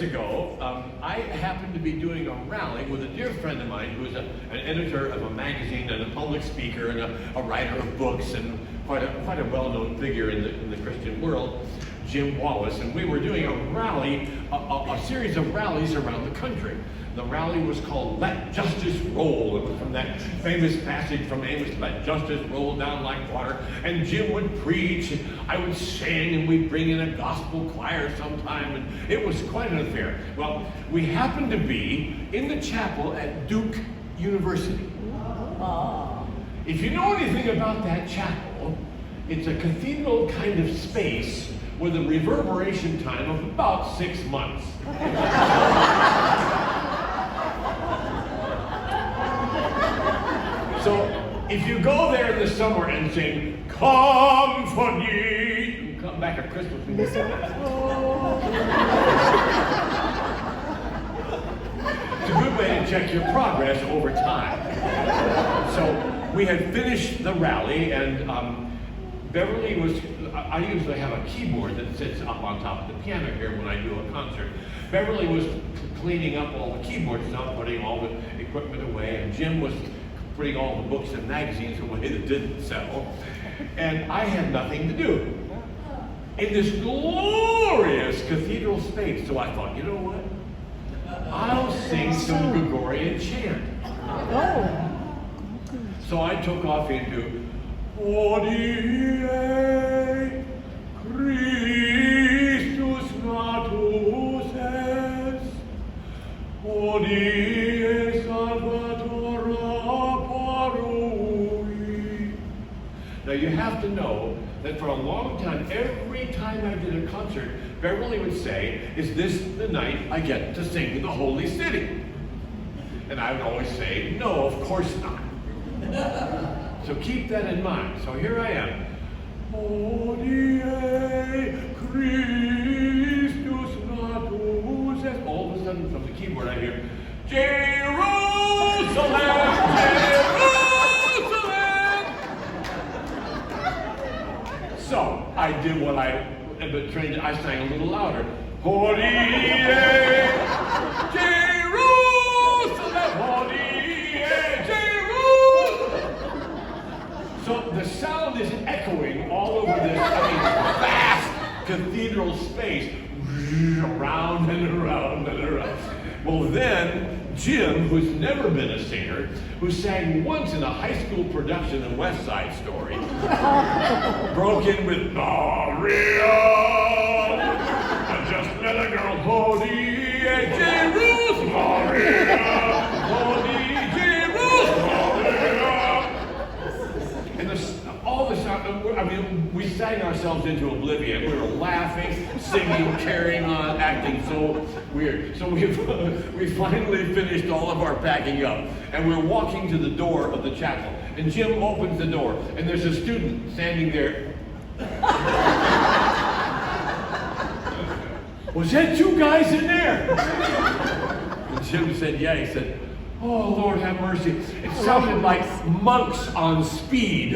ago, I happened to be doing a rally with a dear friend of mine who's an editor of a magazine and a public speaker and a writer of books and quite a well-known figure in the Christian world, Jim Wallace. And we were doing a rally, a series of rallies around the country. The rally was called Let Justice Roll. It was from that famous passage from Amos, let justice roll down like water. And Jim would preach, and I would sing, and we'd bring in a gospel choir sometime, and it was quite an affair. Well, we happened to be in the chapel at Duke University. If you know anything about that chapel, it's a cathedral kind of space with a reverberation time of about 6 months. So, if you go there in the summer and sing, Company, you come back at Christmas and it's a good way to check your progress over time. So, we had finished the rally, and Beverly was, I usually have a keyboard that sits up on top of the piano here when I do a concert. Beverly was cleaning up all the keyboard stuff, putting all the equipment away, and Jim was putting all the books and magazines away that didn't sell, and I had nothing to do in this glorious cathedral space. So I thought, you know what? I'll sing some Gregorian chant. So I took off into Hodie Christus natus est, Hodie Salvator apparui. Now you have to know that for a long time, every time I did a concert, Beverly would say, is this the night I get to sing in the Holy City? And I would always say, no, of course not. So keep that in mind. So here I am. Hodie Christus natus est. All of a sudden from the keyboard I hear, Jerusalem, Jerusalem. So I did what I had been trained to. I sang a little louder. Hodie Jerusalem, Hodie Jerusalem. So the sound is echoing all over this, vast cathedral space, around and around and around. Well then, Jim, who's never been a singer, who sang once in a high school production of West Side Story, broke in with Maria, I just met a girl, Hodie Jerusalem, Maria, Hodie Jerusalem, Maria. And all the sound, we sang ourselves into oblivion. We were laughing, singing, carrying on, acting so weird. So we finally finished all of our packing up, and we're walking to the door of the chapel. And Jim opens the door, and there's a student standing there. Was that you guys in there? And Jim said, yeah. He said, oh, Lord have mercy. It sounded like monks on speed.